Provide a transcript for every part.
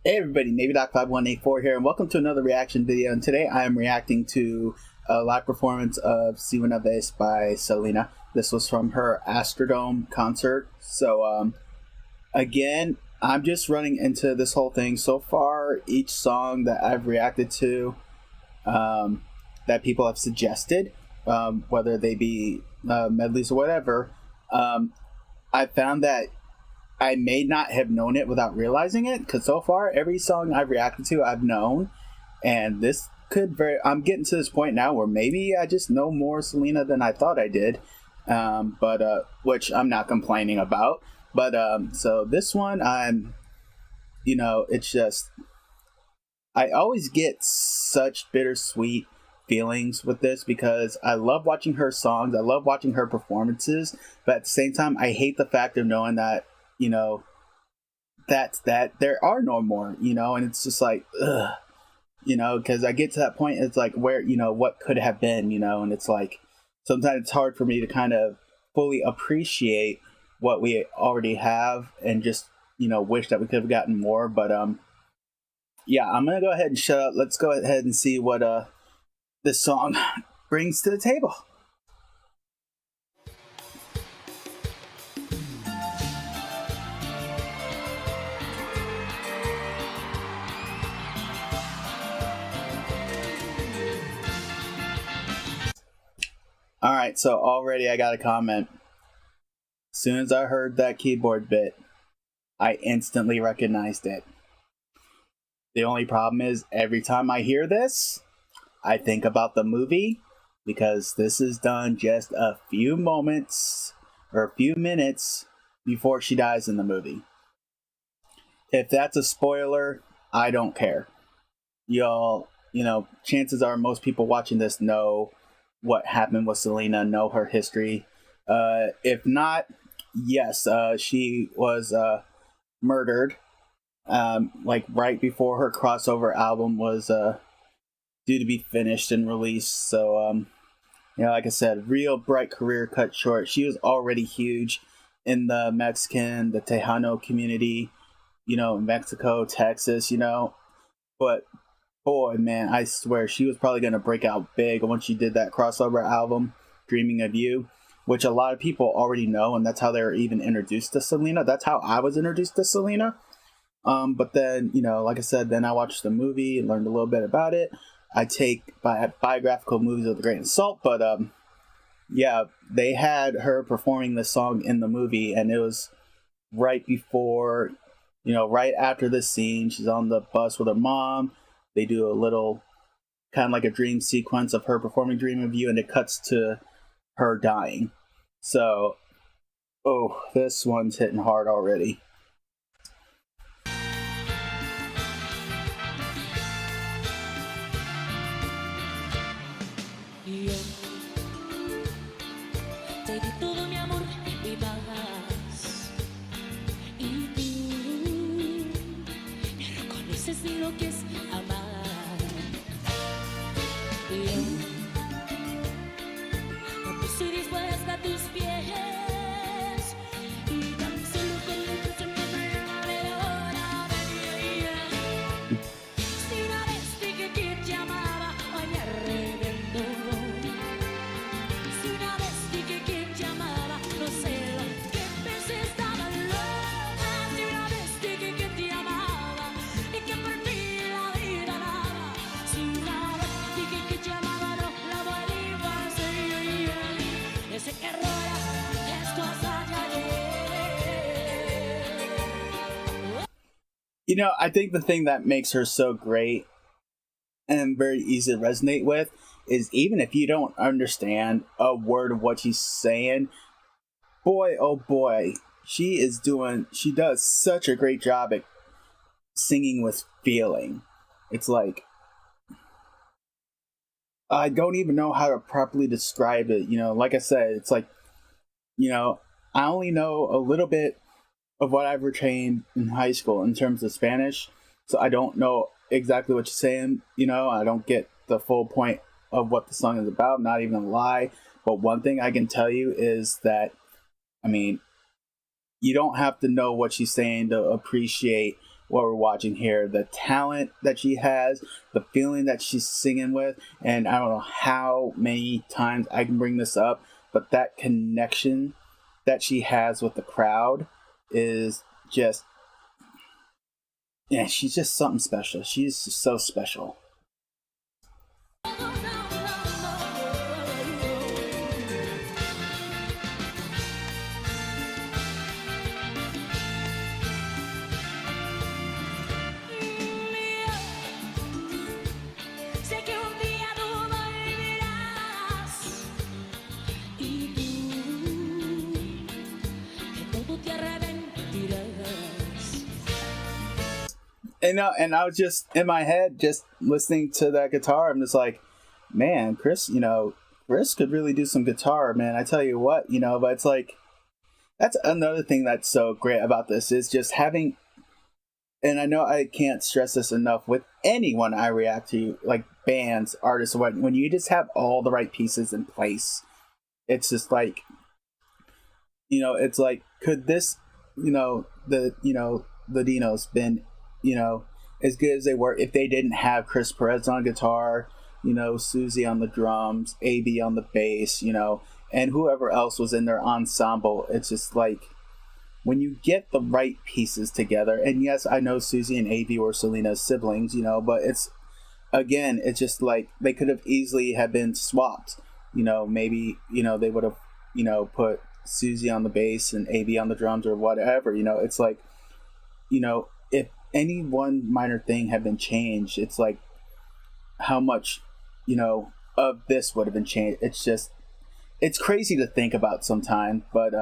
Hey everybody, NAVYDOC5184 here, and welcome to another reaction video. And today I am reacting to a live performance of Si Una Vez by Selena. This was from her Astrodome concert. So, again, I'm just running into this whole thing. So far, each song that I've reacted to, that people have suggested, whether they be medleys or whatever, I found that I may not have known it without realizing it, because so far every song I've reacted to I've known, and this could I'm getting to this point now where maybe I just know more Selena than I thought I did, but which I'm not complaining about. But so this one, it's just, I always get such bittersweet feelings with this because I love watching her songs, I love watching her performances, but at the same time I hate the fact of knowing that that there are no more, and it's just like, ugh, because I get to that point, it's like, where, what could have been, and it's like, sometimes it's hard for me to kind of fully appreciate what we already have and just, wish that we could have gotten more. But, yeah, I'm going to go ahead and shut up. Let's go ahead and see what, this song brings to the table. Alright, so already I got a comment. As soon as I heard that keyboard bit, I instantly recognized it. The only problem is, every time I hear this, I think about the movie, because this is done just a few moments, or a few minutes, before she dies in the movie. If that's a spoiler, I don't care. Y'all, chances are most people watching this know what happened with Selena, know her history. If not, yes, she was murdered, like right before her crossover album was due to be finished and released. So, like I said, real bright career cut short. She was already huge in the the Tejano community, Mexico, Texas, but boy, man, I swear she was probably going to break out big once she did that crossover album, Dreaming of You, which a lot of people already know, and that's how they were even introduced to Selena. That's how I was introduced to Selena. But then, like I said, then I watched the movie and learned a little bit about it. I take biographical movies with a grain of salt, but yeah, they had her performing this song in the movie, and it was right before, right after this scene. She's on the bus with her mom. They do a little kind of like a dream sequence of her performing Dream of You, and it cuts to her dying. So, oh, this one's hitting hard already. Te di todo mi amor y más, y tú no reconoces ni lo que es amar. Yo me puse dispuesta a tus pies y tan solo con la intención de pegarme ahora. Si una vez dije que te amaba, hoy me arrepiento. I think the thing that makes her so great and very easy to resonate with is, even if you don't understand a word of what she's saying, boy, oh boy, she does such a great job at singing with feeling. It's like, I don't even know how to properly describe it. Like I said, it's like, I only know a little bit of what I've retained in high school in terms of Spanish, so I don't know exactly what you're saying. I don't get the full point of what the song is about, not even a lie. But one thing I can tell you is that, you don't have to know what she's saying to appreciate what we're watching here. The talent that she has, the feeling that she's singing with, and I don't know how many times I can bring this up, but that connection that she has with the crowd is just, yeah, she's just something special. She's just so special. And I was just in my head, just listening to that guitar. I'm just like, man, Chris could really do some guitar, man. I tell you what, but it's like, that's another thing that's so great about this is just having, and I know I can't stress this enough with anyone I react to, like bands, artists, when you just have all the right pieces in place, it's just like, it's like, could this, the Dinos been, as good as they were if they didn't have Chris Perez on guitar, Susie on the drums, AB on the bass, and whoever else was in their ensemble. It's just like, when you get the right pieces together, and yes, I know Susie and AB were Selena's siblings, but it's just like, they could have easily have been swapped, maybe, they would have, put Susie on the bass and AB on the drums or whatever, it's like, if any one minor thing had been changed, it's like how much, of this would have been changed. It's crazy to think about sometimes, but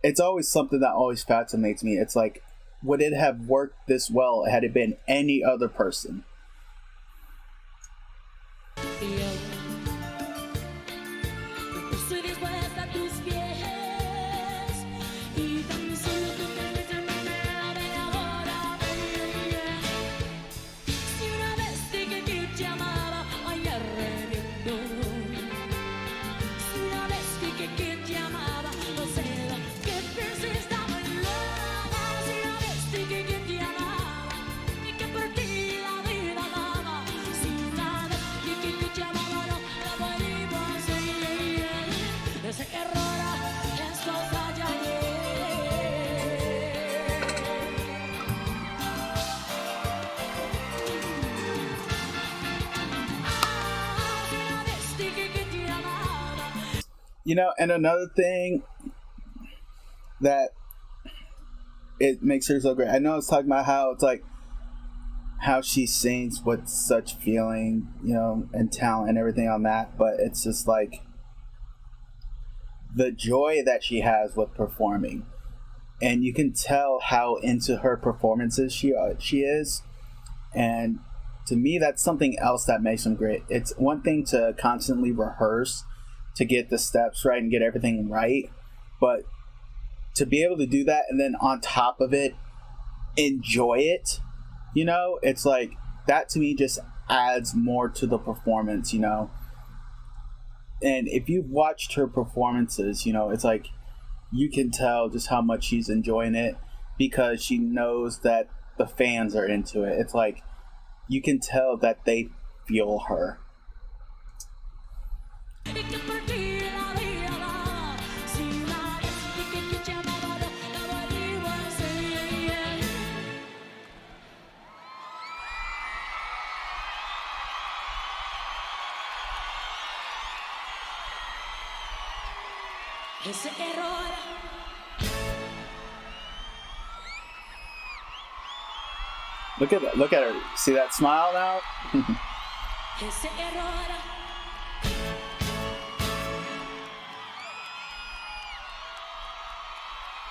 it's always something that always fascinates me. It's like, would it have worked this well had it been any other person? And another thing that it makes her so great, I know I was talking about how it's like how she sings with such feeling, and talent and everything on that, but it's just like the joy that she has with performing, and you can tell how into her performances she is, and to me that's something else that makes them great. It's one thing to constantly rehearse to get the steps right and get everything right, but to be able to do that and then on top of it enjoy it, it's like that to me just adds more to the performance, and if you've watched her performances, it's like you can tell just how much she's enjoying it because she knows that the fans are into it. It's like you can tell that they feel her. Look at that. Look at her. See that smile now?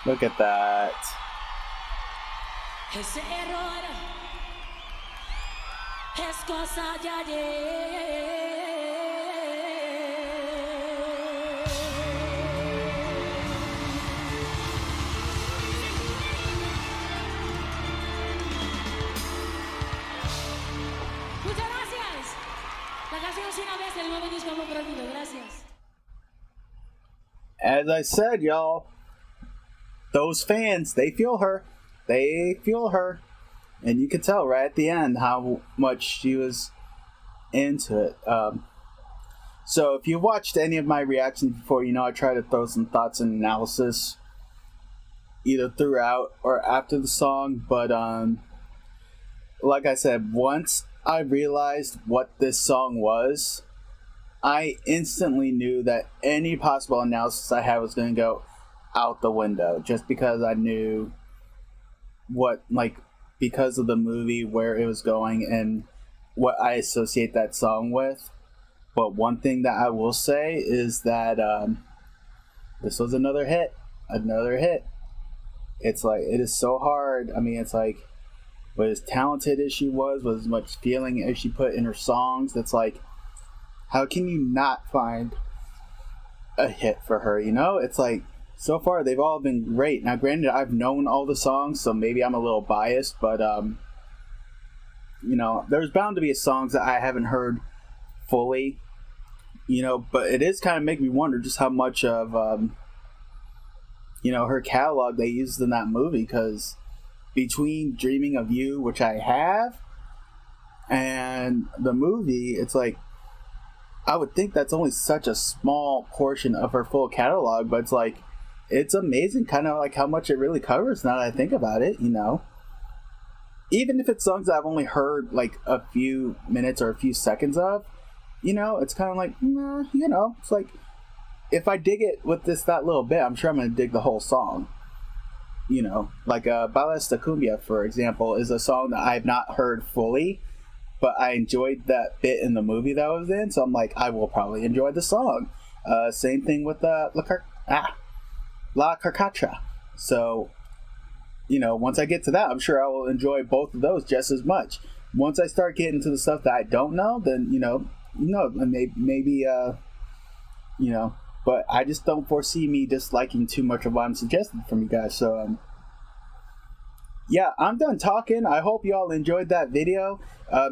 Look at that. Ese error es cosa de ayer. Muchas gracias. La canción Si Una Vez del nuevo disco Amor Perdido. Gracias. As I said, y'all, those fans, they feel her. They feel her. And you could tell right at the end how much she was into it. So if you watched any of my reactions before, you know I try to throw some thoughts and analysis either throughout or after the song. But like I said, once I realized what this song was, I instantly knew that any possible analysis I had was going to go out the window, just because I knew what, like, because of the movie, where it was going and what I associate that song with. But one thing that I will say is that this was another hit. It's like, it is so hard. I mean, it's like, what as talented as she was, with as much feeling as she put in her songs, that's like, how can you not find a hit for her, you know? It's like, so far they've all been great. Now granted, I've known all the songs, so maybe I'm a little biased, but you know, there's bound to be songs that I haven't heard fully, you know, but it is kind of making me wonder just how much of you know, her catalog they used in that movie, because between Dreaming of You, which I have, and the movie, it's like, I would think that's only such a small portion of her full catalog, but it's like, it's amazing kind of like how much it really covers now that I think about it, you know. Even if it's songs that I've only heard like a few minutes or a few seconds of, you know, it's kind of like, nah, you know, it's like, if I dig it with that little bit, I'm sure I'm going to dig the whole song. You know, like Balas de Cumbia, for example, is a song that I have not heard fully, but I enjoyed that bit in the movie that I was in, so I'm like, I will probably enjoy the song. Same thing with La Carcatra. So, you know, once I get to that, I'm sure I will enjoy both of those just as much. Once I start getting to the stuff that I don't know, then, you know, maybe, you know, but I just don't foresee me disliking too much of what I'm suggesting from you guys. So, yeah, I'm done talking. I hope you all enjoyed that video.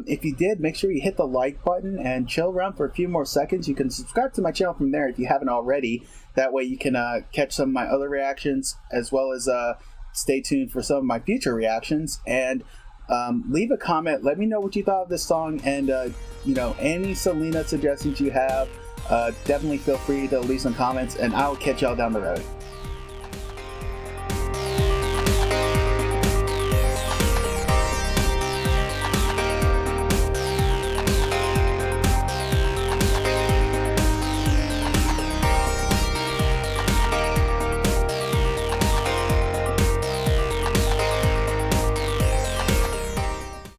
If you did, make sure you hit the like button and chill around for a few more seconds. You can subscribe to my channel from there if you haven't already. That way you can catch some of my other reactions, as well as stay tuned for some of my future reactions. And leave a comment. Let me know what you thought of this song, and you know, any Selena suggestions you have. Definitely feel free to leave some comments, and I'll catch y'all down the road.